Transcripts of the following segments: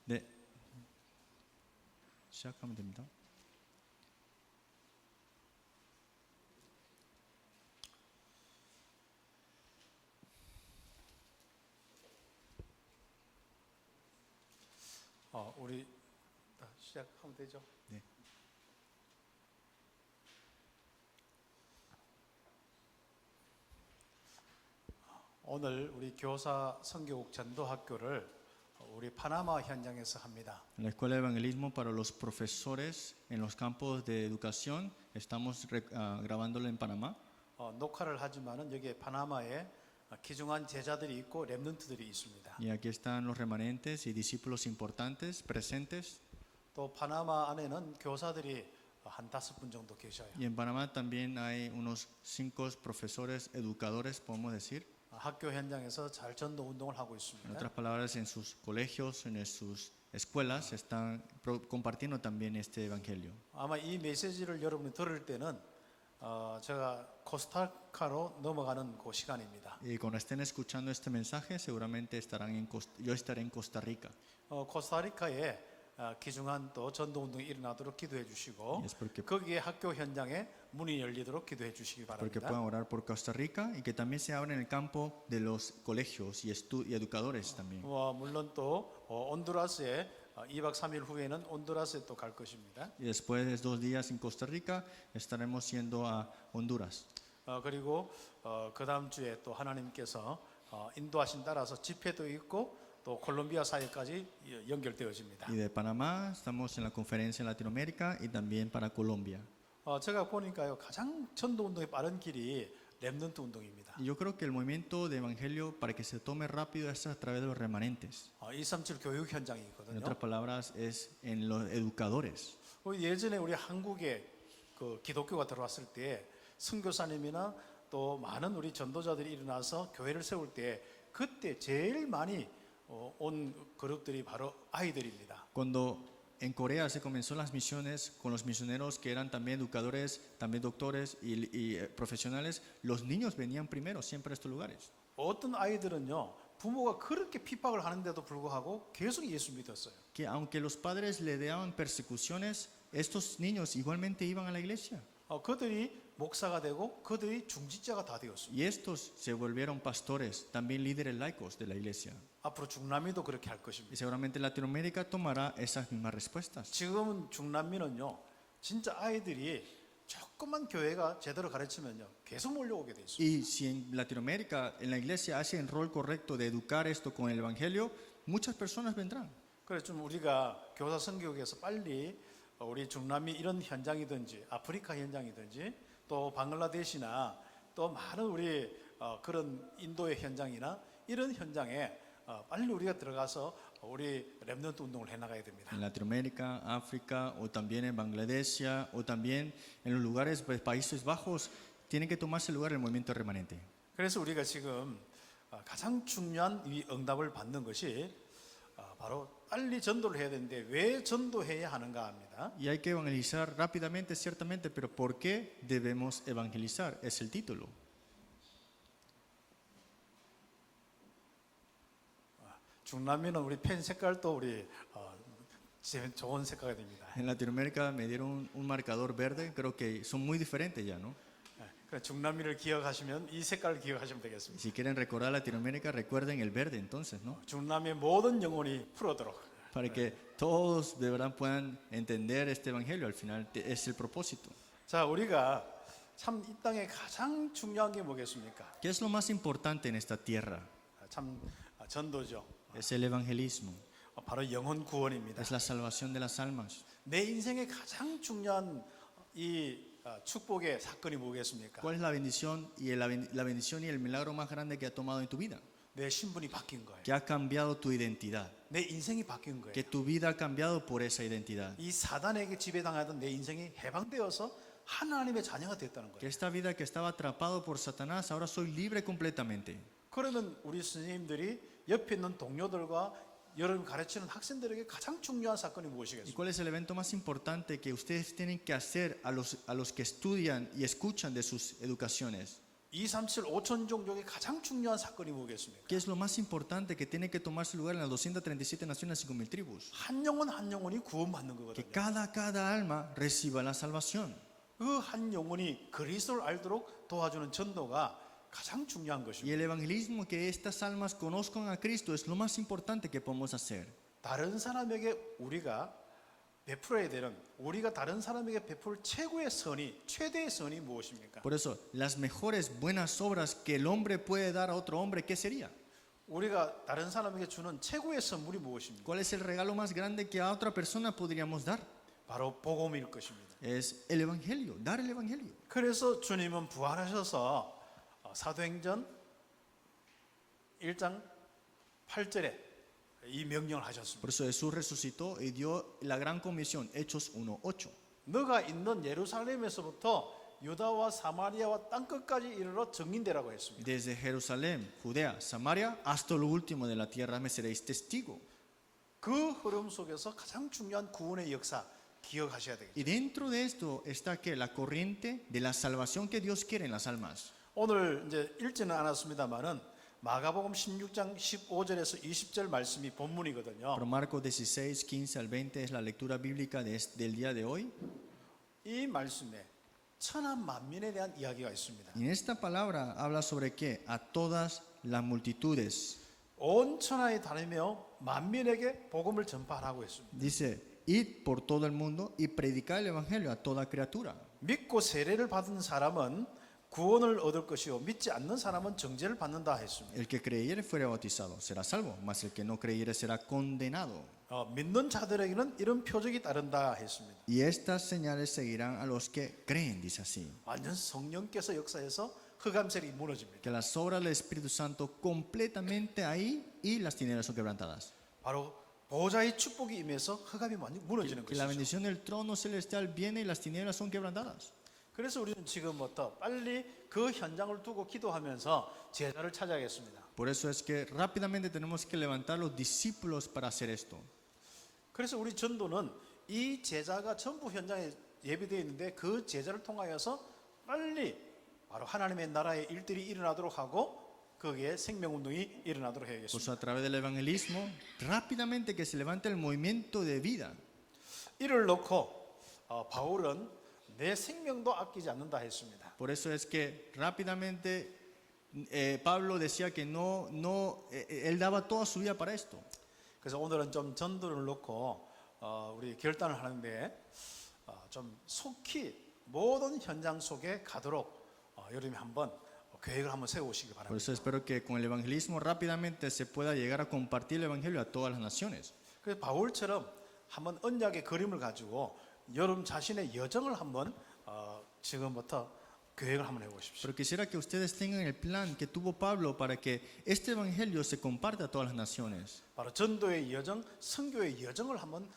네, 시작하면 됩니다. 우리 시작하면 되죠? 네. 오늘 우리 교사 선교국 전도학교를 우리 파나마 현장에서 합니다. En la Escuela de Evangelismo para los profesores en los campos de educación, estamos grabándolo en Panamá. 녹화를 하지만은 여기에 파나마에 귀중한 제자들이 있고 렘넌트들이 있습니다. Y aquí están los remanentes y discípulos importantes presentes. 또 파나마 안에는 교사들이 한 5분 정도 계셔요. Y en Panamá también hay unos 5 profesores educadores, podemos decir. 학교 현장에서 잘 전도 운동을 하고 En 있습니다. otras palabras, en sus colegios, en sus escuelas, están compartiendo también este evangelio. 아마 이 메시지를 여러분이 들을 때는 제가 코스타리카로 넘어가는 그 시간입니다. Y cuando estén escuchando este mensaje, seguramente yo estaré en Costa Rica. 코스타리카에 귀중한 또 전도 운동이 일어나도록 기도해 주시고 Es porque 거기에 학교 현장에 문이 열리도록 기도해 주시기 Porque 바랍니다. puedan orar por Costa Rica y que también se abra en el campo de los colegios y educadores también. 물론 또 온두라스에 2박 3일 후에는 온두라스에 또 갈 것입니다. Y después de 2 días en Costa Rica estaremos yendo a Honduras. 그리고 그 다음 주에 또 하나님께서 인도하신 따라서 집회도 있고 또 콜롬비아 사회까지 연결되어집니다. Y de Panamá estamos en la conferencia en Latinoamérica y también para Colombia. 제가 보니까요 가장 전도 운동의 빠른 길이 렘넌트 운동입니다. Y yo creo que el movimiento de evangelio para que se tome rápido es a través de los remanentes. 237 교육 En 현장이거든요. otras palabras, es en los educadores. 예전에 우리 한국에 그 기독교가 들어왔을 때 선교사님이나 또 많은 우리 전도자들이 일어나서 교회를 세울 때 그때 제일 많이 온 그룹들이 바로 아이들입니다. Cuando en Corea se comenzó las misiones con los misioneros que eran también educadores, también doctores y profesionales, los niños venían primero siempre a estos lugares. 어떤 아이들은요 부모가 그렇게 핍박을 하는데도 불구하고 계속 예수 믿었어요. Que aunque los padres le daban persecuciones, estos niños igualmente iban a la iglesia. 그들이 목사가 되고 그들이 중직자가 다 되었습니다. Y estos se volvieron pastores, también líderes laicos de la iglesia. 앞으로 중남미도 그렇게 할 Y 것입니다. seguramente Latinoamérica tomará esas mismas respuestas. 지금은 중남미는요 진짜 아이들이 조금만 교회가 제대로 가르치면요 계속 몰려오게 돼 있습니다. Y si en Latinoamérica, en la iglesia, hace el rol correcto de educar esto con el evangelio, muchas personas vendrán. 그래서 좀 우리가 교사 선교국에서 빨리 우리 중남미 이런 현장이든지 아프리카 현장이든지 또 방글라데시나 또 많은 우리 그런 인도의 현장이나 이런 현장에 빨리 우리가 들어가서 우리 렘넌트 운동을 해나가야 됩니다. En Latinoamérica, África, o también en Bangladesh, o también en los lugares, pues, Países Bajos, tiene que tomarse lugar el movimiento remanente. 그래서 우리가 지금 가장 중요한 이 응답을 받는 것이 바로 빨리 전도를 해야 되는데 왜 전도해야 하는가 합니다. Y hay que evangelizar rápidamente, ciertamente, pero ¿por qué debemos evangelizar? Es el título. 중남미는 우리 펜 색깔도 우리 좋은 색깔이 됩니다. En Latinoamérica me dieron un marcador verde, creo que son muy diferentes ya, ¿no? 중남미를 기억하시면 이 색깔을 기억하시면 Y 되겠습니다. si quieren recordar Latinoamérica, recuerden el verde entonces, ¿no? 중남미의 모든 영혼이 풀어도록. Para que todos de verdad puedan entender este evangelio, al final es el propósito. 자, 우리가 참 이 땅에 가장 중요한 게 뭐겠습니까? ¿Qué es lo más importante en esta tierra? 참 전도죠. Es el evangelismo, 바로 영혼 구원입니다. es la salvación de las almas. 내 인생의 가장 중요한 이 축복의 사건이 뭐겠습니까? ¿Cuál es la bendición la bendición y el milagro más grande que ha tomado en tu vida? 내 신분이 바뀐 거예요. Que ha cambiado tu identidad, 내 인생이 바뀐 거예요. que tu vida ha cambiado por esa identidad. 이 사단에게 지배당하던 내 인생이 해방되어서 하나님의 자녀가 됐다는 Que 거예요. esta vida que estaba atrapado por Satanás, ahora soy libre completamente. 그러면 우리 선생님들이 옆에 있는 동료들과 여러분 가르치는 학생들에게 가장 중요한 사건이 ¿Y 무엇이겠습니까? cuál es el evento más importante que ustedes tienen que hacer a los que estudian y escuchan de sus educaciones? 237, 5천 종족의 가장 중요한 사건이 뭐겠습니까? ¿Qué es lo más importante que tiene que tomarse lugar en las 237 naciones y 5.000 tribus? 한 영혼이 구원받는 Que 거거든요. cada alma reciba la salvación. 그 한 영혼이 그리스도를 알도록 도와주는 전도가 가장 중요한 Y 것입니다. el evangelismo, que estas almas conozcan a Cristo, es lo más importante que podemos hacer. 다른 사람에게 우리가 베풀어야 되는, 우리가 다른 사람에게 베풀 최고의 선이, 최대의 선이 무엇입니까? Por eso, las mejores buenas obras que el hombre puede dar a otro hombre, ¿qué sería? 우리가 다른 사람에게 주는 최고의 선물이 무엇입니까? ¿Cuál es el regalo más grande que a otra persona podríamos dar? 바로 복음일 것입니다. Es el evangelio, dar el evangelio. 그래서 주님은 부활하셔서 사도행전 1장 8절에 이 명령을 하셨습니다. Por eso Jesús resucitó y dio la gran comisión, Hechos 1:8. 너가 있는 예루살렘에서부터 유다와 사마리아와 땅끝까지 이르러 증인되라고 했습니다. Desde Jerusalén, Judea, Samaria, hasta lo último de la tierra me seréis testigo. 그 흐름 속에서 가장 중요한 구원의 역사 기억하셔야 되겠죠. Y dentro de esto está que la corriente de la salvación que Dios quiere en las almas. 오늘 이제 읽지는 않았습니다만은 마가복음 16장 15절에서 20절 말씀이 본문이거든요. Pero Marcos 16, 15 al 20 es la lectura bíblica del día de hoy. 이 말씀에 천한 만민에 대한 이야기가 있습니다. Y en esta palabra habla sobre qué? A todas las multitudes. 온 천하에 다니며 만민에게 복음을 전파하라고 했습니다. Dice, id por todo el mundo y predicad el evangelio a toda criatura. 믿고 세례를 받은 사람은 구원을 얻을 것이요 믿지 않는 사람은 정죄를 받는다 했습니다. El que creyere fuere bautizado será salvo, mas el que no creyere será condenado. 믿는 자들에게는 이런 표적이 따른다 했습니다. Y estas señales seguirán a los que creen, dice así. 완전 성령께서 역사해서 흑암셀이 무너집니다. Que las obras del Espíritu Santo completamente ahí y las tinieblas son quebrantadas. 바로 보좌의 축복이 임해서 흑암이 완전 무너지는 Que la 것이죠. bendición del trono celestial viene y las tinieblas son quebrantadas. 그래서 우리는 지금부터 빨리 그 현장을 두고 기도하면서 제자를 찾아야겠습니다. Por eso es que rápidamente tenemos que levantar los discípulos para hacer esto. 그래서 우리 전도는 이 제자가 전부 현장에 예비되어 있는데 그 제자를 통하여서 빨리 바로 하나님의 나라의 일들이 일어나도록 하고 거기에 생명운동이 일어나도록 Por 해야겠습니다. eso a través del evangelismo, rápidamente que se levante el movimiento de vida. 이를 놓고 바울은 내 생명도 아끼지 않는다 했습니다. Por eso es que rápidamente Pablo decía que él daba toda su vida para esto. 그래서 오늘은 좀 전도를 놓고 우리 결단을 하는데 좀 속히 모든 현장 속에 가도록 여러분이 한번 계획을 한번 세우시기 Por 바랍니다. eso espero que con el evangelismo rápidamente se pueda llegar a compartir el evangelio a todas las naciones. 그래서 바울처럼 한번 언약의 그림을 가지고 여러분 자신의 여정을 한번 지금부터 계획을 한번 해보십시오. Pero quisiera que ustedes tengan el plan que tuvo Pablo para que este evangelio se comparte a todas las naciones. 바로 전도의 여정, 선교의 여정을 한번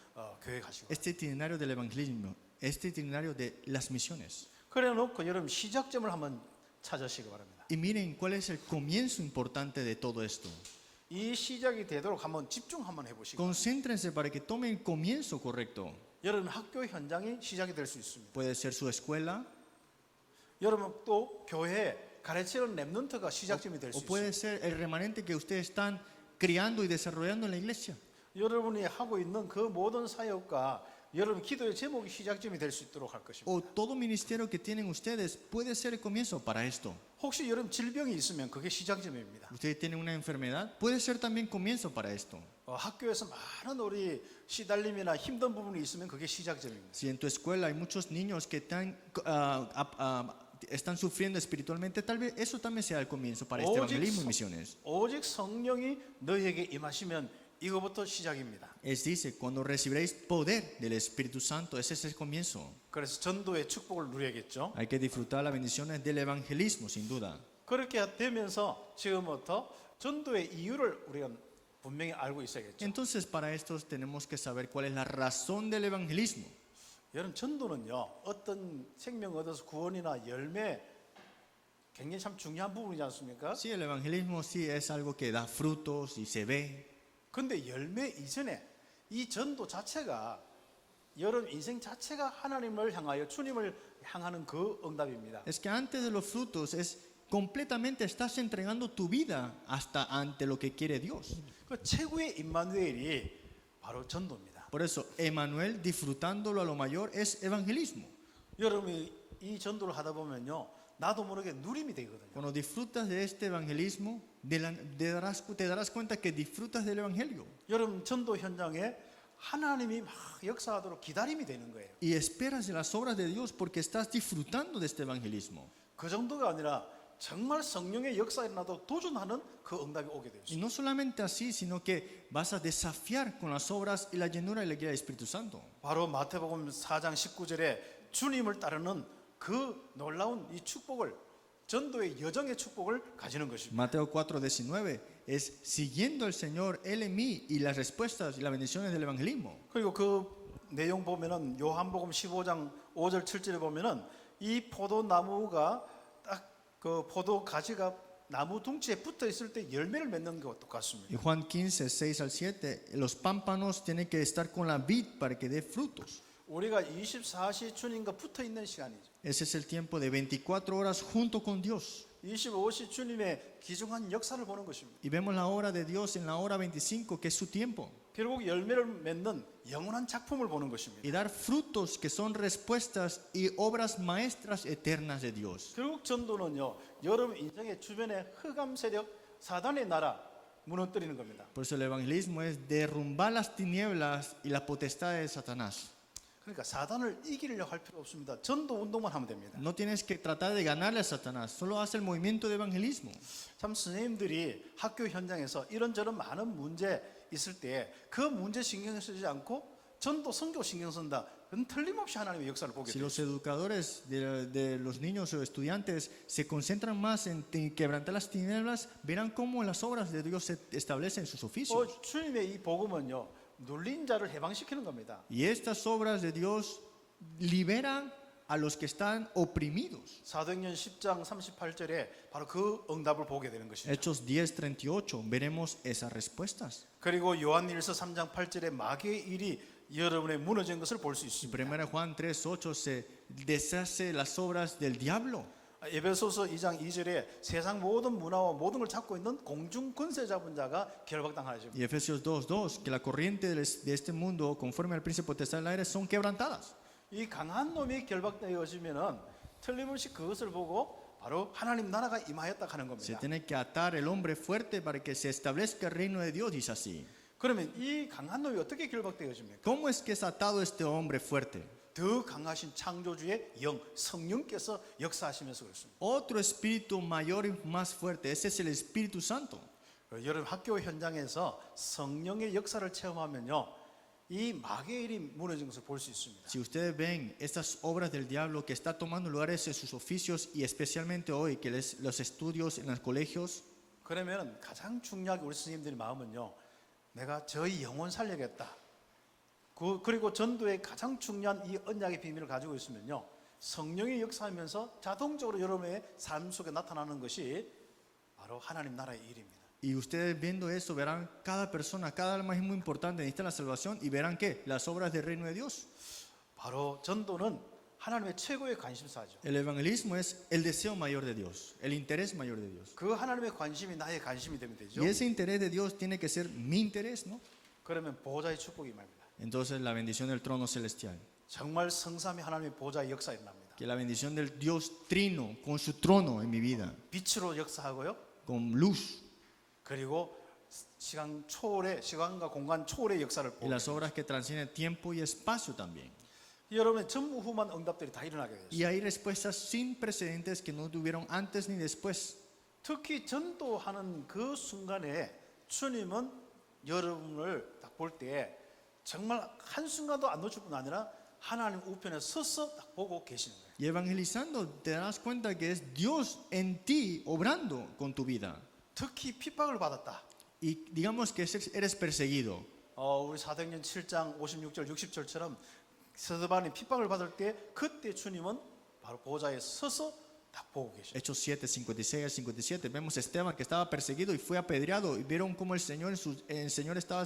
계획하시고. Este itinerario del evangelismo, este itinerario de las misiones. 그래놓고 여러분 시작점을 한번 찾으시기 바랍니다. Y miren cuál es el comienzo importante de todo esto. 이 시작이 되도록 한번 집중 한번 해보시고. Concéntrense para que tomen el comienzo correcto. 여러분 학교 현장이 시작이 될 수 있습니다. Puede ser su escuela 여러분 또 교회 가르치는 렘넌트가 시작점이 될 수 o 있습니다. puede ser el remanente que ustedes están criando y desarrollando en la iglesia. 여러분이 하고 있는 그 모든 사역과 여러분 기도의 제목이 시작점이 될 수 있도록 할 것입니다. O todo ministerio que tienen ustedes puede ser el comienzo para esto. 혹시 여러분 질병이 있으면 그게 시작점입니다. Ustedes tienen una enfermedad, puede ser también comienzo para esto. 학교에서 많은 우리 시달림이나 힘든 부분이 있으면 그게 시작점입니다. Si en tu escuela hay muchos niños que están sufriendo espiritualmente, tal vez eso también sea el comienzo para este evangelismo y misiones. 오직 성령이 너희에게 임하시면 이거부터 시작입니다. Es dice, cuando recibiréis poder del Espíritu Santo, ese es el comienzo. 그래서 전도의 축복을 누려야겠죠. Hay que disfrutar las bendiciones del evangelismo, sin duda. 그렇게 되면서 지금부터 전도의 이유를 우리가 분명히 알고 있어야겠죠. Entonces, para esto tenemos que saber cuál es la razón del evangelismo. 여러분 전도는요 어떤 생명 얻어서 구원이나 열매 굉장히 참 중요한 부분이지 않습니까? Sí, el evangelismo sí es algo que da frutos y se ve. 근데 열매 이전에 이 전도 자체가 여러분 인생 자체가 하나님을 향하여 주님을 향하는 그 응답입니다. Es que antes de los frutos es completamente estás entregando tu vida hasta ante lo que quiere Dios. 그 최고의 임마누엘이 바로 전도입니다. Por eso, Emmanuel, disfrutándolo a lo mayor, es evangelismo. 여러분이 이 전도를 하다 보면요, 나도 모르게 누림이 되거든요. Cuando disfrutas de este evangelismo, te darás cuenta que disfrutas del evangelio. 여러분 전도 현장에 하나님이 막 역사하도록 기다림이 되는 거예요. Y esperas de las obras de Dios porque estás disfrutando de este evangelismo. 그 정도가 아니라 정말 성령의 역사에 나도 도전하는 그 응답이 오게 되어 Y 있어요. no solamente así, sino que vas a desafiar con las obras y la llenura y la guía del Espíritu Santo. 바로 마태복음 4장 19절에 주님을 따르는 그 놀라운 이 축복을, 전도의 여정의 축복을 가지는 것입니다. Mateo 4:19 es siguiendo al Señor, Él en mí, y las respuestas y las bendiciones del evangelismo. 그리고 그 내용 보면은 요한복음 15장 5절 7절에 보면은 이 포도나무가 딱 그 포도 가지가 나무 둥치에 붙어 있을 때 열매를 맺는 것 똑같습니다. Y Juan 15, 6 al 7, los pámpanos tienen que estar con la vid para que dé frutos. 우리가 24시 주님과 붙어 있는 시간이죠. Ese es el tiempo de 24 horas junto con Dios. 25시 주님의 귀중한 역사를 보는 것입니다. Y vemos la hora de Dios en la hora 25, que es su tiempo. 결국 열매를 맺는 영원한 작품을 보는 것입니다. Y dar frutos que son respuestas y obras maestras eternas de Dios. 결국 전도는요, 여러분 인생의 주변의 흑암 세력, 사단의 나라 무너뜨리는 겁니다. Por eso el evangelismo es derrumbar las tinieblas y las potestades de Satanás. 그러니까 사단을 이기려고 할 필요 없습니다. 전도 운동만 하면 됩니다. No tienes que tratar de ganarle a Satanás, solo haz el movimiento de evangelismo. 참 선생님들이 학교 현장에서 이런저런 많은 문제 있을 때 그 문제 신경 쓰지 않고 전도 선교 신경 쓴다. 그건 틀림없이 하나님의 역사를 보게 Si 돼요. los educadores de los niños o estudiantes se concentran más en quebrantar las tinieblas, verán cómo las obras de Dios se establecen en sus oficios. 주님의 이 복음은요, 눌린 자를 해방시키는 겁니다. Y estas obras de Dios liberan a los que están oprimidos. 사도행전 10장 38절에 바로 그 응답을 보게 되는 것이죠. Hechos 10:38, veremos esas respuestas. 그리고 요한일서 3장 8절에 마귀의 일이 여러분의 무너진 것을 볼 수 En 있습니다. 1 Juan 3:8 se deshace las obras del diablo. 에베소서 2장 2절에 세상 모든 문화와 모든 걸 잡고 있는 공중 권세 잡은 자가 결박당하죠. Y Efesios 2:2, que la corriente de este mundo, conforme al príncipe potestad del aire, son quebrantadas. 이 강한 놈이 결박되어지면은 틀림없이 그것을 보고 바로 하나님 나라가 임하였다 하는 Se 겁니다. tiene que atar el hombre fuerte para que se establezca el reino de Dios, dice así. 그러면 이 강한 놈이 어떻게 결박되어집니까? ¿Cómo es que es atado este hombre fuerte? 더 강하신 창조주의 영 성령께서 역사하시면서 그렇습니다. Otro espíritu mayor y más fuerte, ese es el Espíritu Santo. 여러분 학교 현장에서 성령의 역사를 체험하면요, 이 마귀의 일이 무너진 것을 볼 수 있습니다. Si ustedes ven estas obras del diablo que está tomando lugares en sus oficios y especialmente hoy que los estudios en los colegios, 그러면 가장 중요하게 우리 스님들의 마음은요, 내가 저희 영혼 살려야겠다. 그리고 전도의 가장 중요한 이 언약의 비밀을 가지고 있으면요, 성령이 역사하면서 자동적으로 여러분의 삶 속에 나타나는 것이 바로 하나님 나라의 일입니다. y ustedes viendo eso verán cada persona, cada alma es muy importante, necesita la salvación y verán que las obras del reino de Dios. 바로 전도는 하나님의 최고의 관심사죠. El evangelismo es el deseo mayor de Dios, el interés mayor de Dios. 그 하나님의 관심이 나의 관심이 되면 되죠. Y ese interés de Dios tiene que ser mi interés, ¿no? 그러면 보호자의 축복이 말입니다. Entonces la bendición del trono celestial, 정말 성삼위 하나님의 보호자의 역사 일어납니다. que la bendición del Dios trino con su trono en mi vida, 빛으로 역사하고요. con luz, 그리고 시간 초월의 시간과 공간 초월의 역사를 y 보고 las obras que transcienden tiempo y espacio también. 여러분의 전무후무한 응답들이 다 일어나게 Y 됐어요. hay respuestas sin precedentes que no tuvieron antes ni después. 특히 전도하는 그 순간에 주님은 여러분을 딱 볼 때 정말 한순간도 안 놓칠 뿐 아니라 하나님 우편에 서서 딱 보고 계시는 거예요. Y evangelizando te das cuenta que es Dios en ti obrando con tu vida. 특히 핍박을 받았다. Y digamos que eres perseguido. 우리 사도행전 7장 56절 60절처럼 스데반이 핍박을 받을 때 그때 주님은 바로 보좌에 서서 딱 보고 계셔요. Hechos 7, 56 al 57. Vemos a Esteban que estaba perseguido y fue apedreado. Y vieron cómo el Señor estaba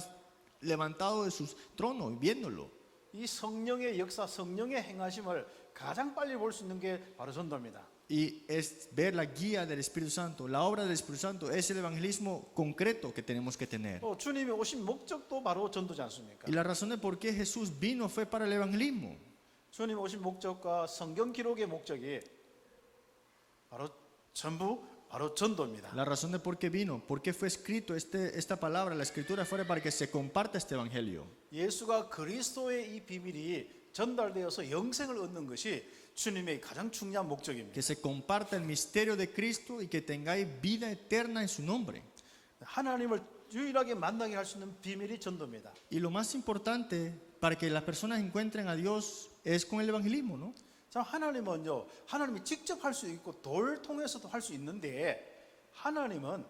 levantado de su trono y viéndolo. 이 성령의 역사, 성령의 행하심을 가장 빨리 볼 수 있는 게 바로 전도입니다. y es ver la guía del Espíritu Santo. La obra del Espíritu Santo es el evangelismo concreto que tenemos que tener. 또 주님이 오신 목적도 바로 전도지 않습니까? Y la razón de por qué Jesús vino fue para el evangelismo. 주님 오신 목적과 성경 기록의 목적이 바로 전부 바로 전도입니다. La razón de por qué vino, por qué fue escrito esta palabra, la escritura fue para que se comparta este evangelio. 예수가 그리스도의 이 비밀이 전달되어서 영생을 얻는 것이 주님의 가장 중요한 목적입니다. Que se comparta el misterio de Cristo y que tengáis vida eterna en su nombre. 하나님을 유일하게 만나게 할 수 있는 비밀이 전도입니다. Y lo más importante para que las personas encuentren a Dios es con el evangelismo, ¿no? 자, 하나님은요, 하나님이 직접 할 수 있고 돌 통해서도 할 수 있는데 하나님은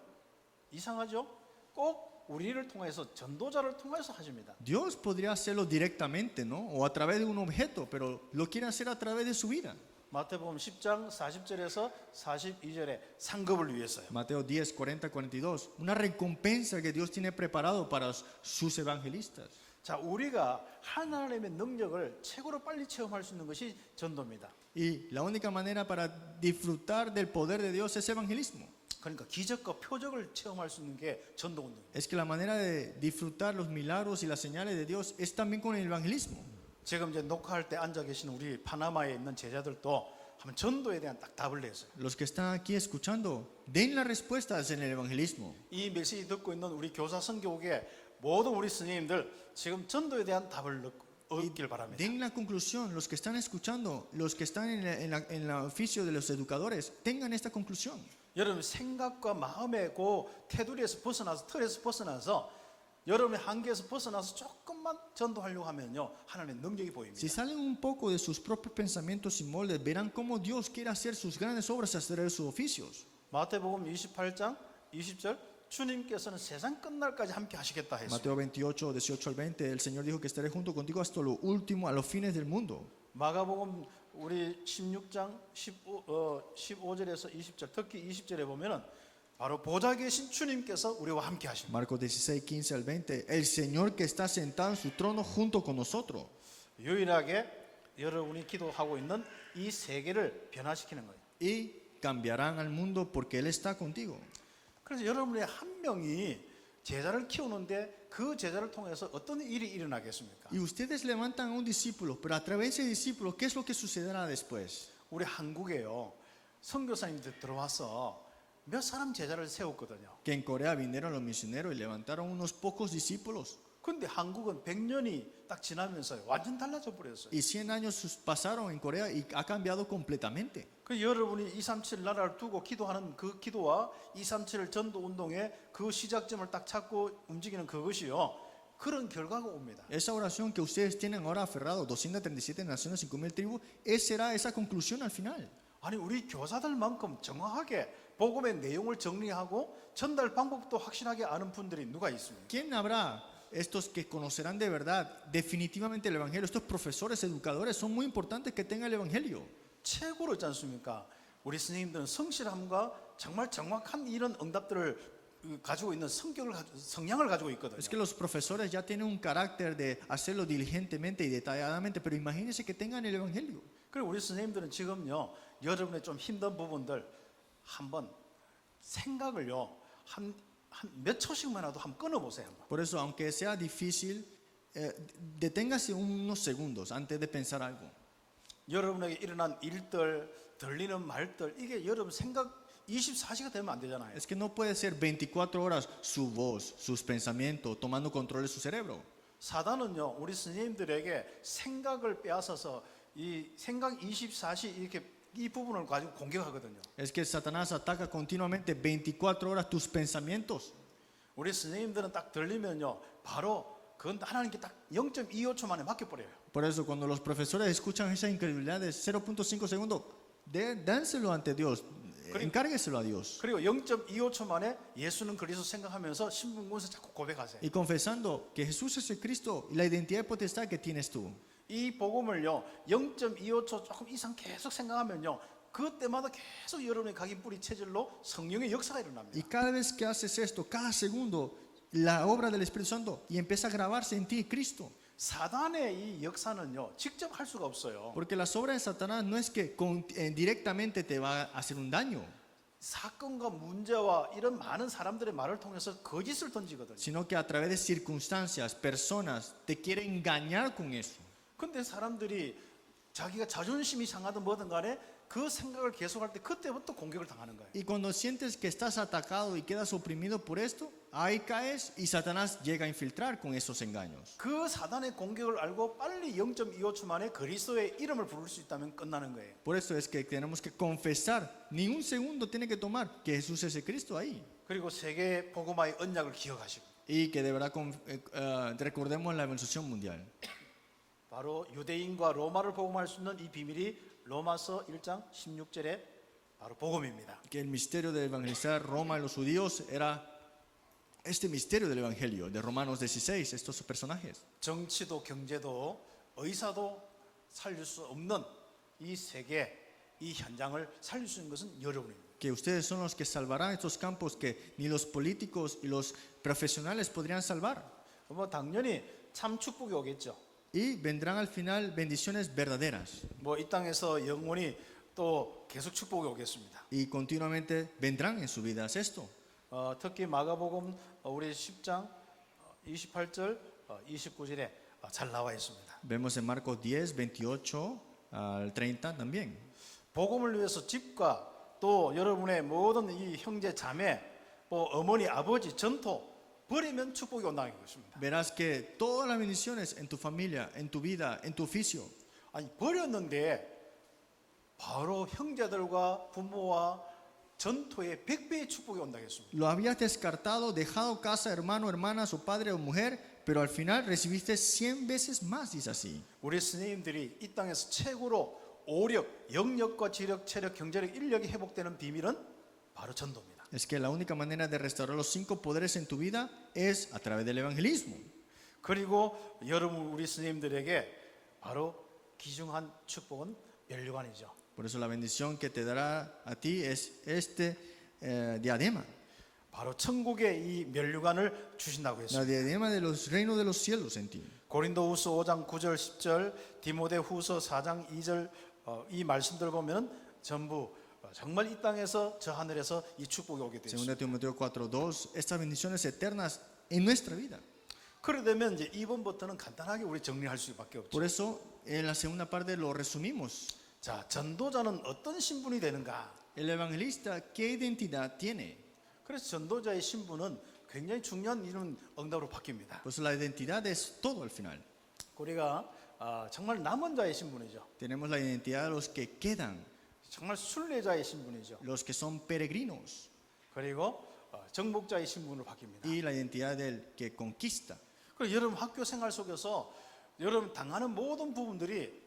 이상하죠? 꼭 우리를 통해서 전도자를 통해서 하십니다. Dios podría hacerlo directamente, ¿no? O a través de un objeto, pero lo quiere hacer a través de su vida. 마태복음 10장 40절에서 42절에 상급을 위해서요. Mateo 10, 40, 42. Una recompensa que Dios tiene preparado para sus evangelistas. 자, 우리가 하나님의 능력을 최고로 빨리 체험할 수 있는 것이 전도입니다. Y la única manera para disfrutar del poder de Dios es evangelismo. 그러니까 기적과 표적을 체험할 수 있는 게 전도 운동입니다. Es que la manera de disfrutar los milagros y las señales de Dios es también con el evangelismo. 지금 이제 녹화할 때 앉아 계신 우리 파나마에 있는 제자들도 한번 전도에 대한 딱 답을 냈어요. Los que están aquí escuchando, den las respuestas en el evangelismo. 이 메시지 듣고 있는 우리 교사 선교국의 모든 우리 스님들 지금 전도에 대한 답을 얻길 바랍니다. Den la conclusión, los que están escuchando, los que están en el oficio de los educadores, tengan esta conclusión. 여러분 생각과 마음의 그 테두리에서 벗어나서 틀에서 벗어나서 여러분의 한계에서 벗어나서 조금만 전도하려고 하면요 하나님의 능력이 보입니다. Si salen un poco de sus propios pensamientos y moldes, verán cómo Dios quiere hacer sus grandes obras a través de sus oficios. 마태복음 28장 20절 주님께서는 세상 끝날까지 함께 하시겠다 했어요. Mateo 28, 18 al 20, el Señor dijo que estaré junto contigo hasta lo último, a los fines del mundo. 마가복음 우리 16장 15절에서 20절 특히 20절에 보면은 바로 보좌 계신 주님께서 우리와 함께 하십니다. Marcos 16, 15 al 20, el Señor que está sentado en su trono junto con nosotros. 유일하게 여러분이 기도하고 있는 이 세계를 변화시키는 거예요. Y cambiarán al mundo porque Él está contigo. 그래서 여러분의 한 명이 제자를 키우는데 그 제자를 통해서 어떤 일이 일어나겠습니까? Y ustedes levantan a un discípulo, pero a través de ese discípulo, ¿qué es lo que sucederá después? 우리 한국에요 선교사님들 들어와서 몇 사람 제자를 세웠거든요. Que en Corea vinieron los misioneros y levantaron unos pocos discípulos. 근데 한국은 100년이 딱 지나면서 완전 달라져 버렸어요. Y 100 años pasaron en Corea y ha cambiado completamente. 그 여러분이 237 나라를 두고 기도하는 그 기도와 237 전도 운동의 그 시작점을 딱 찾고 움직이는 그것이요. 그런 결과가 옵니다. Esa oración que ustedes tienen ahora aferrado, 237 naciones, 5,000 tribus, será esa conclusión al final. 아니 우리 교사들만큼 정확하게 복음의 내용을 정리하고 전달 방법도 확실하게 아는 분들이 누가 있습니까? ¿Quién habrá? Estos que conocerán de verdad definitivamente el Evangelio, estos profesores, educadores, son muy importantes que tengan el Evangelio. 최고로 있지 않습니까? 우리 스님들은 성실함과 정말 정확한 이런 응답들을 가지고 있는 성향을 가지고 있거든요. Es que los profesores ya tienen un carácter de hacerlo diligentemente y detalladamente, pero imagínense que tengan el Evangelio. 그리고 우리 스님들은 지금요 여러분의 좀 힘든 부분들 한번 생각을요 한 몇 초씩만이라도 한번 끊어보세요. Por eso, aunque sea difícil, deténgase unos segundos antes de pensar algo. 여러분에게 일어난 일들, 들리는 말들 이게 여러분 생각 24시간 되면 안 되잖아요. Es que no puede ser 24 horas su voz, sus pensamientos, tomando control de su cerebro. 사단은요 우리 스님들에게 생각을 빼앗아서 이 생각 24시 이렇게 이 부분을 가지고 공격하거든요. Es que Satanás ataca continuamente 24 horas tus pensamientos. 우리 스님들은 딱 들리면요 바로 그건 하나님께 딱 0.25초 만에 맡겨버려요. Por eso cuando los profesores escuchan esa incredulidad de 0.5 segundos, dánselo ante Dios, encárgueselo a Dios. 그리고 0.25초 만에 예수는 그리스도 생각하면서 신분군에서 자꾸 고백하세요. Y confesando que Jesús es el Cristo y la identidad y potestad que tienes tú. 이 복음을요 0.25초 조금 이상 계속 생각하면요 그때마다 계속 여러분의 각인 뿌리 체질로 성령의 역사가 일어납니다. Y cada vez que haces esto, cada segundo, la obra del Espíritu Santo y empieza a grabarse en ti Cristo. 사단의 이 역사는요 직접 할 수가 없어요. Porque las obras de Satanás no es que directamente te va a hacer un daño, 사건과 문제와 이런 많은 사람들의 말을 통해서 거짓을 던지거든요. sino que a través de circunstancias, personas, te quiere engañar con eso. 근데 사람들이 자기가 자존심이 상하든 뭐든 간에 그 생각을 계속할 때 그때부터 공격을 당하는 거예요. Y cuando sientes que estás atacado y quedas oprimido por esto, ahí caes y Satanás llega a infiltrar con esos engaños. 그 사단의 공격을 알고 빨리 0.25초 만에 그리스도의 이름을 부를 수 있다면 끝나는 거예요. Por eso es que tenemos que confesar, ni un segundo tiene que tomar que Jesús es el Cristo ahí. 그리고 세계 복음화의 언약을 기억하시고 Y que de verdad recordemos la evangelization mundial. 바로 유대인과 로마를 복음할 수 있는 이 비밀이 로마서 1장 16절에 바로 복음입니다. Que el misterio de evangelizar Roma a los judíos era este misterio del evangelio de Romanos 16, estos personajes. 정치도 경제도 의사도 살릴 수 없는 이 세계, 이 현장을 살릴 수 있는 것은 여러분입니다. Que ustedes son los que salvarán estos campos que ni los políticos y los profesionales podrían salvar. 뭐 당연히 참 축복이 오겠죠. Y vendrán al final bendiciones verdaderas. 뭐 이 땅에서 영원히 또 계속 축복이 오겠습니다. Y continuamente vendrán en sus vidas esto. 특히 마가복음 우리 10장 28절 29절에 잘 나와 있습니다. Vemos en Marcos 10, 28 al 30 también. 복음을 위해서 집과 또 여러분의 모든 이 형제 자매, 뭐 어머니 아버지 전토 버리면 축복이 온다는 것입니다. Verás que todas las bendiciones en tu familia, en tu vida, en tu oficio, 아니 버렸는데 바로 형제들과 부모와 전토의 100배의 축복이 온다고 했습니다. lo habías descartado, dejado casa, hermano, hermanas o padre o mujer, pero al final recibiste 100 veces más, dice así. 우리 스님들이 이 땅에서 최고로 오력, 영력과 지력, 체력, 경제력, 인력이 회복되는 비밀은 바로 전도입니다. Es que la única manera de restaurar los 5 poderes en tu vida es a través del evangelismo. 그리고 여러분 우리 스님들에게 바로 귀중한 축복은 면류관이죠. Por eso la bendición que te dará a ti es este diadema. 바로 천국의 이 면류관을 주신다고 La 했습니다. diadema de los reinos de los cielos en ti. 고린도후서 5장 9절 10절, 디모데후서 4장 2절 이 말씀들 보면 전부 정말 이 땅에서 저 하늘에서 이 축복이 오게 되죠. Segunda Timoteo 4:2, estas bendiciones eternas en nuestra vida. 그래 되면 이제 2번부터는 간단하게 우리 정리할 수밖에 없죠. Por eso en la segunda parte lo resumimos. 자, 전도자는 어떤 신분이 되는가? El evangelista, ¿qué identidad tiene? 그래서 전도자의 신분은 굉장히 중요한 이런 응답으로 바뀝니다. Pues la identidad es todo al final. 우리가 정말 남은 자의 신분이죠. Tenemos la identidad de los que quedan, 정말 순례자의 신분이죠. los que son peregrinos, 그리고 정복자의 신분으로 바뀝니다. y la identidad del que conquista. 그리고 여러분 학교 생활 속에서 여러분 당하는 모든 부분들이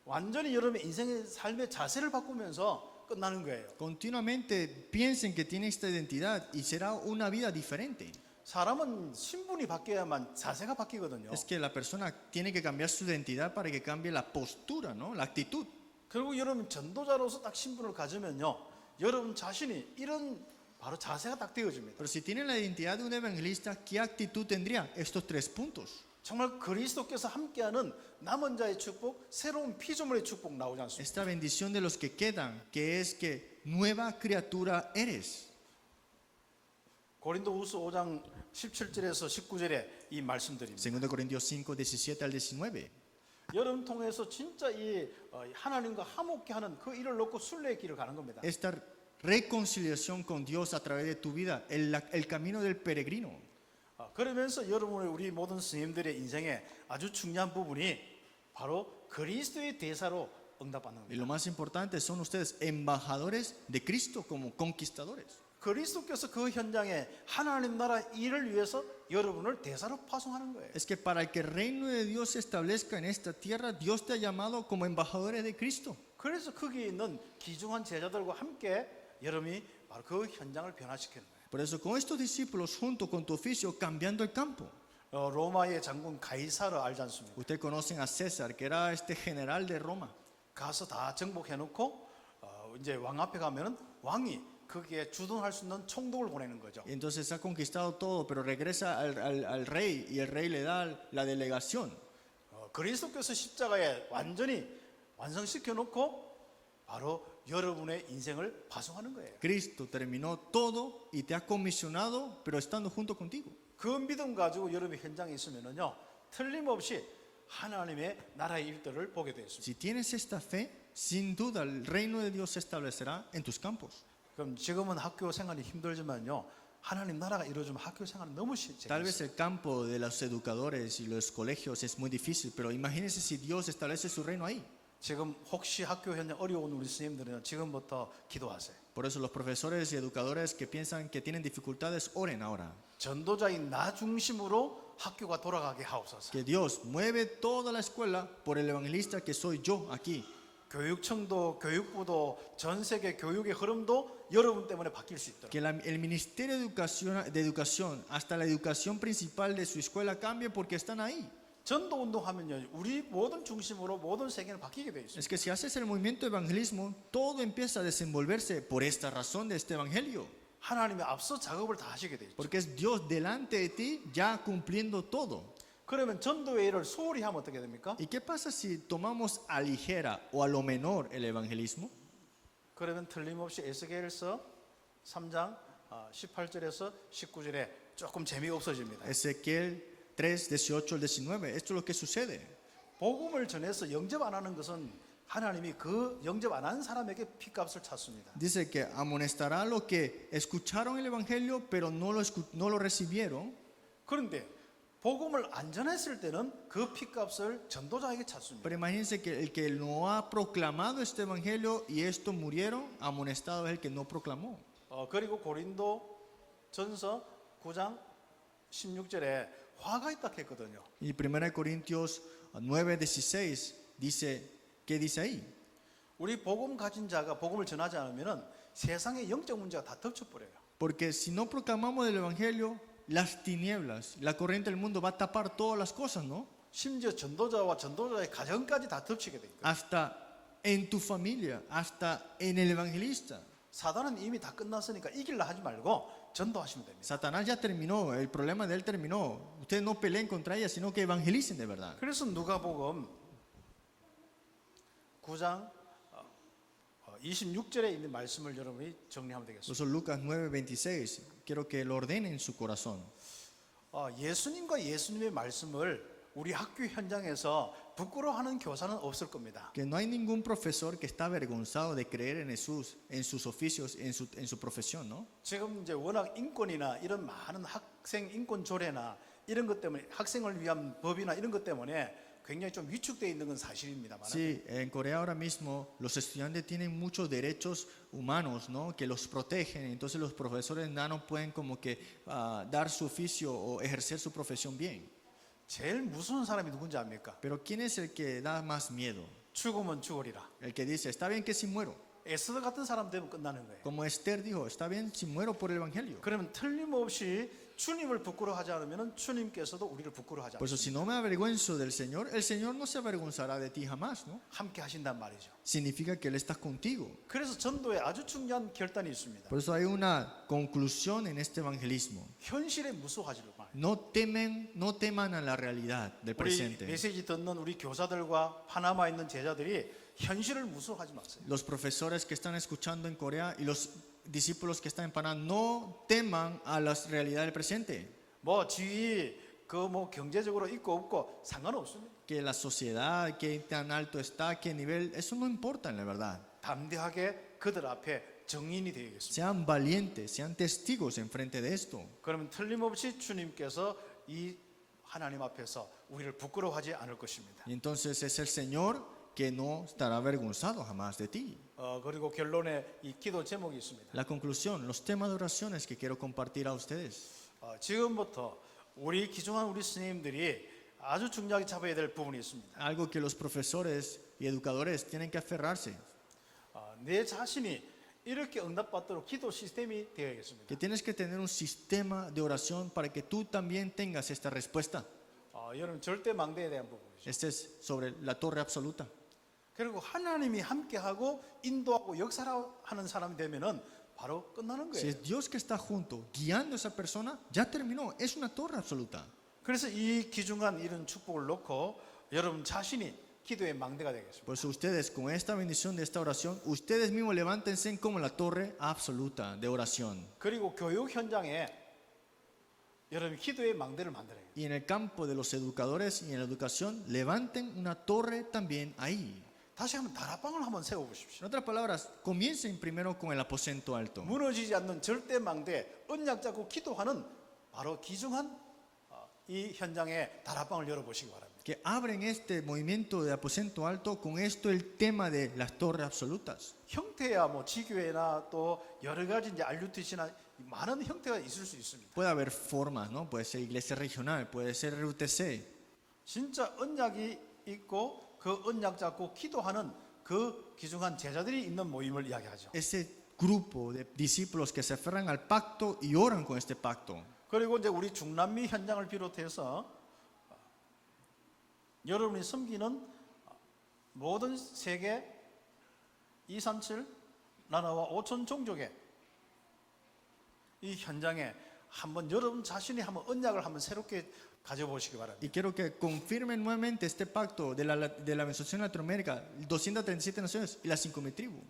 완전히 여러분의 인생의 삶의 자세를 바꾸면서 끝나는 거예요. Continuamente piensen que tiene esta identidad y será una vida diferente. 사람은 신분이 바뀌어야만 자세가 바뀌거든요. Es que la persona tiene que cambiar su identidad para que cambie la postura, ¿no? La actitud. 그리고 여러분 전도자로서 딱 신분을 가지면요, 여러분 자신이 이런 바로 자세가 딱 되어집니다. Pero si tiene la identidad de un evangelista, ¿qué actitud tendría? Estos 3 puntos. 정말 그리스도께서 함께하는 남은 자의 축복, 새로운 피조물의 축복 나오지 않습니까? Esta bendición de los que quedan, que es que nueva criatura eres. 고린도후서 5장 17절에서 19절에 이 말씀드립니다. 2 Corintios 5, 17 al 19. 여러분 통해서 진짜 이 하나님과 화목케 하는 그 일을 놓고 순례의 길을 가는 겁니다. Esta reconciliación con Dios a través de tu vida, el camino del peregrino. 그러면서 여러분의 우리 모든 스님들의 인생에 아주 중요한 부분이 바로 그리스도의 대사로 응답받는 Y 겁니다. lo más importante son ustedes embajadores de Cristo como conquistadores. 그리스도께서 그 현장에 하나님 나라 일을 위해서 여러분을 대사로 파송하는 거예요. Es que para que el reino de Dios se establezca en esta tierra, Dios te ha llamado como embajadores de Cristo. 그래서 거기에 있는 귀중한 제자들과 함께 여러분이 바로 그 현장을 변화시키는 거예요. Por eso con estos discípulos junto con tu oficio cambiando el campo. 로마의 장군 가이사르 알지 않습니까? Ustedes conocen a César, que era este general de Roma. 가서 다 정복해 놓고 이제 왕 앞에 가면은 왕이 거기에 주둔할 수 있는 총독을 보내는 거죠. Y entonces ha conquistado todo, pero regresa al rey y el rey le da la delegación. 그리스도께서 십자가에 완전히 완성시켜 놓고 바로 여러분의 인생을 파송하는 거예요. Cristo terminó todo y te ha comisionado, pero estando junto contigo. 그 믿음 가지고 여러분이 현장에 있으면은요, 틀림없이 하나님의 나라의 일들을 보게 되어 있습니다. Si tienes esta fe, sin duda el reino de Dios se establecerá en tus campos. 그럼 지금은 학교 생활이 힘들지만요, 하나님 나라가 이루어지면 학교 생활은 너무 Tal 재밌어요. vez el campo de los educadores y los colegios es muy difícil, pero imagínense si Dios establece su reino ahí. 지금 혹시 학교 현장 어려운 우리 스님들은 지금부터 기도하세요. Por eso los profesores y educadores que piensan que tienen dificultades, oren ahora. 전도자인 나 중심으로 학교가 돌아가게 하옵소서. Que Dios mueve toda la escuela por el evangelista que soy yo aquí. 교육청도 교육부도 전 세계 교육의 흐름도 여러분 때문에 바뀔 수 있도록. Que el Ministerio de Educación, hasta la educación principal de su escuela cambie porque están ahí. 전도 운동하면요, 우리 모든 중심으로 모든 세계는 바뀌게 돼 있어요. Es que si haces el movimiento de evangelismo, todo empieza a desenvolverse por esta razón de este evangelio. 하나님이 앞서 작업을 다 하시게 돼 있죠. Porque es Dios delante de ti ya cumpliendo todo. 그러면 전도의 일을 소홀히 하면 어떻게 됩니까? ¿Y qué pasa si tomamos a ligera o a lo menor el evangelismo? 그러면 틀림없이 에스겔서 3장 18절에서 19절에 조금 재미없어집니다. Ezequiel 3, 18 al 19. Esto es lo que sucede. 복음을 전해서 영접 안 하는 것은 하나님이 그 영접 안 한 사람에게 핏값을 찾습니다. Dice que amonestará a los que escucharon el evangelio pero no lo recibieron. 그런데 복음을 안 전했을 때는 그 핏값을 전도자에게 찾습니다. Pero imagínense que el que no ha proclamado este evangelio y esto murieron, amonestado es el que no proclamó. 그리고 고린도 전서 9장 16절에 화가 있다 했거든요. Y 1 Corintios 9, 16 dice, ¿qué dice ahí? 우리 복음 가진 자가 복음을 전하지 않으면은 세상의 영적 문제가 다 덮쳐버려요. Porque si no proclamamos el evangelio, las tinieblas, la corriente del mundo va a tapar todas las cosas, ¿no? 심지어 전도자와 전도자의 가정까지 다 덮치게 돼 있거든요. Hasta en tu familia, hasta en el evangelista. 사단은 이미 다 끝났으니까 이길라 하지 말고 전도하시면 됩니다. Satanás ya terminó, el problema de él terminó. Ustedes no peleen contra ella, sino que evangelicen de verdad. 그래서 누가복음 9장 26절에 있는 말씀을 여러분이 정리하면 Por 되겠습니다. eso Lucas 9, 26, quiero que lo ordenen en su corazón. 예수님과 예수님의 말씀을 우리 학교 현장에서 부끄러워하는 교사는 없을 겁니다. Que no hay ningún profesor que está avergonzado de creer en Jesús, en sus oficios, en su profesión, ¿no? 지금 이제 워낙 인권이나 이런 많은 학생 인권 조례나 이런 것 때문에 학생을 위한 법이나 이런 것 때문에 굉장히 좀 위축되어 있는 건 사실입니다만. Sí, en Corea ahora mismo los estudiantes tienen muchos derechos humanos, ¿no? Que los protegen, entonces los profesores no pueden como que dar su oficio o ejercer su profesión bien. 제일 무서운 사람이 누군지 압니까? Pero ¿quién es el que da más miedo? 죽으면 죽으리라. El que dice, está bien que si muero. 에스더 같은 사람 되면 끝나는 거예요. Como Esther dijo, está bien si muero por el evangelio. 그러면 틀림없이 주님을 부끄러워하지 않으면 주님께서도 우리를 부끄러워하지 Por eso si 않습니다. no me avergüenzo del Señor, el Señor no se avergonzará de ti jamás, ¿no? 함께 하신단 말이죠. Significa que Él está contigo. 그래서 전도에 아주 중요한 결단이 있습니다. Por eso hay una conclusión en este evangelismo. 현실에 무서워하지를 말아요. No teman a la realidad del 우리 presente. 메시지 듣는 우리 교사들과 파나마에 있는 제자들이 현실을 무서워하지 마세요. Los profesores que están escuchando en Corea y los discípulos que están en Panamá, no teman a la realidad del presente. 뭐 지위 뭐 경제적으로 있고 없고 상관없습니다. Que la sociedad, que tan alto está, qué nivel, eso no importa en la verdad. 담대하게 그들 앞에 정인이 되겠습니다. Sean valientes, sean testigos en frente de esto. 그러면 틀림없이 주님께서 이 하나님 앞에서 우리를 부끄러워하지 않을 것입니다. Y entonces es el Señor que no estará avergonzado jamás de ti. 그리고 결론에 이 기도 제목이 있습니다. La conclusión, los temas de oraciones que quiero compartir a ustedes. 지금부터 우리 기중한 우리 스님들이 아주 중요하게 잡아야 될 부분이 있습니다. Algo que los profesores y educadores tienen que aferrarse. 내 자신이 이렇게 응답받도록 기도 시스템이 되어야겠습니다. Que tienes que tener un sistema de oración para que tú también tengas esta respuesta. 여러분 절대 망대에 대한 부분이죠. Este es sobre la torre absoluta. 그리고 하나님이 함께하고 인도하고 역사하는 사람이 되면은 바로 끝나는 Si 거예요. es Dios que está junto, guiando a esa persona, ya terminó. Es una torre absoluta. 그래서 이 귀중한 이런 축복을 놓고 여러분 자신이 기도의 망대가 되겠습니다. Por eso ustedes, con esta bendición de esta oración, ustedes mismos levántense como la torre absoluta de oración. 그리고 교육 현장에 여러분 기도의 망대를 만들어요. Y en el campo de los educadores y en la educación, levanten una torre también ahí. 다시 한번 다락방을 한번 세워보십시오. En otras palabras, comiencen primero con el aposento alto. 무너지지 않는 절대 망대, 언약 잡고 기도하는 바로 귀중한 이 현장에 다락방을 열어보시기 바랍니다. Que abren este movimiento de aposento alto con esto el tema de las torres absolutas. 형태야 뭐 지교회나 또 여러 가지 이제 RUTC나 많은 형태가 있을 수 있습니다. Puede haber formas, ¿no? Puede ser iglesia regional, puede ser RUTC. 진짜 언약이 있고 그 언약 잡고 기도하는 그 귀중한 제자들이 있는 모임을 이야기하죠. Ese grupo de discípulos que se aferran al pacto y oran con este pacto. 그리고 이제 우리 중남미 현장을 비롯해서 여러분이 섬기는 모든 세계 237 나라와 5천 종족의 이 현장에 한번 여러분 자신이 한번 언약을 한번 새롭게 가져보시기 바랍니다. Y quiero que confirmen nuevamente este pacto de la Organización Latinoamérica, 237 naciones y las 5,000 tribus.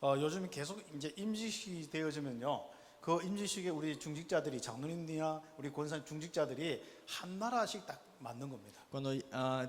요즘 계속 이제 임시식이 되어지면요, 그 임시식에 우리 중직자들이 장로님이나 우리 권사 중직자들이 한 나라씩 딱 맞는 겁니다. Cuando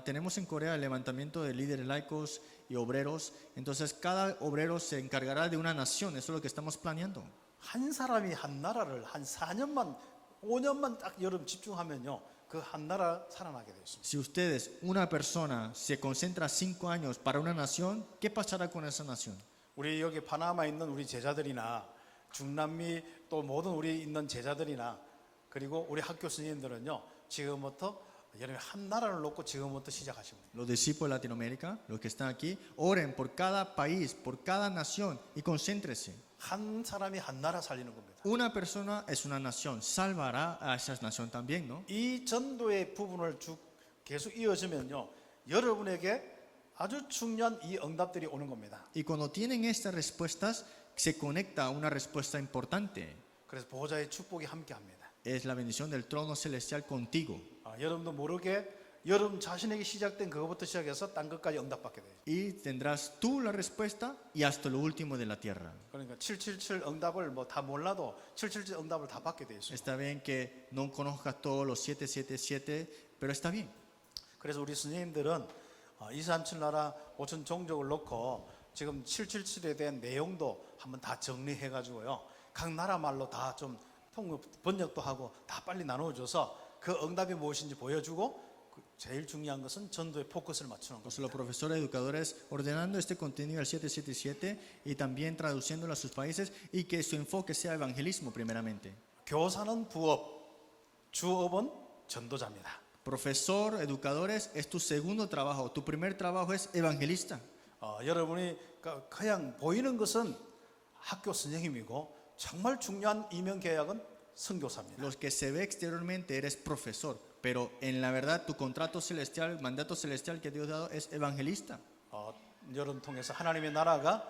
tenemos en Corea el levantamiento de líderes laicos y obreros, entonces cada obrero se encargará de una nación. Eso es lo que estamos planeando. 한 사람이 한 나라를 한 4년만 5년만 딱 여러분 집중하면요, 그 한 나라 살아나게 되어 있습니다. Si ustedes, una persona, se concentra 5 años para una nación, ¿qué pasará con esa nación? 우리 여기 파나마에 있는 우리 제자들이나 중남미 또 모든 우리 있는 제자들이나 그리고 우리 학교 스님들은요, 지금부터 여러분 한 나라를 놓고 지금부터 시작하시면 돼요. Los discípulos de Latinoamérica, los que están aquí, oren por cada país, por cada nación y concéntrese. 한 사람이 한 나라 살리는 겁니다. Una persona es una nación, salvará a esa nación también, ¿no? 이 전도의 부분을 쭉 계속 이어지면요, 여러분에게 아주 중요한 이 응답들이 오는 겁니다. Y cuando tienen estas respuestas, se conecta a una respuesta importante. 그래서 보호자의 축복이 함께합니다. Es la bendición del trono celestial contigo. 여러분도 모르게 여러분 자신에게 시작된 그거부터 시작해서 딴 것까지 응답받게 돼요. Y tendrás tú la respuesta y hasta lo último de la tierra. 그러니까 777 응답을 뭐 다 몰라도 777 응답을 다 받게 돼 있어요. Está bien que no conozcas todos los 777, pero está bien. 그래서 우리 스님들은 237 나라 5천 종족을 놓고 지금 777에 대한 내용도 한번 다 정리해 가지고요, 각 나라 말로 다 좀 번역도 하고 다 빨리 나눠줘서 그 응답이 무엇인지 보여주고, 제일 중요한 것은 전도에 포커스를 맞추는 Entonces 겁니다. los profesores educadores ordenando este contenido al 777 y también traduciéndolo a sus países y que su enfoque sea evangelismo primeramente. 교사는 부업, 주업은 전도자입니다. Profesor, educadores, es tu segundo trabajo. Tu primer trabajo es evangelista. 여러분이 그냥 보이는 것은 학교 선생님이고 정말 중요한 이명 계약은 선교사입니다. Los que se ve exteriormente eres profesor, pero en la verdad tu contrato celestial, mandato celestial que Dios ha dado es evangelista. 여러분 통해서 하나님의 나라가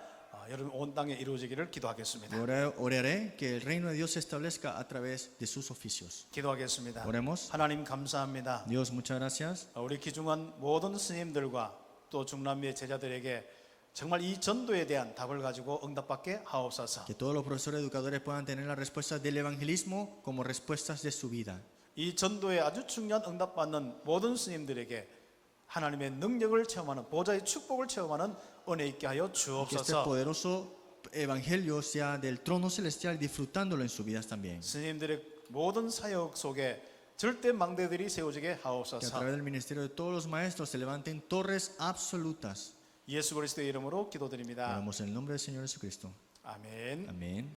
여러분 온 땅에 이루어지기를 기도하겠습니다. Oraré que el reino de Dios se establezca a través de sus oficios. 기도하겠습니다. Oremos. 하나님 감사합니다. Dios, muchas gracias. 우리 귀중한 모든 스님들과 또 중남미의 제자들에게 정말 이 전도에 대한 답을 가지고 응답받게 하옵소서. Que todos los profesores educadores puedan tener las respuestas del evangelismo como respuestas de su vida. 이 전도에 아주 중요한 응답받는 모든 스님들에게 하나님의 능력을 체험하는, 보좌의 축복을 체험하는 은혜 있게 하여 Que este 주옵소서. poderoso evangelio sea del trono celestial disfrutándolo en sus vidas también. 스님들의 모든 사역 속에 절대 망대들이 세워지게 Que a 하옵소서. través del ministerio de todos los maestros se levanten torres absolutas. 예수 그리스도의 이름으로 기도드립니다. Oramos en el nombre del Señor Jesucristo. 아멘. Amén.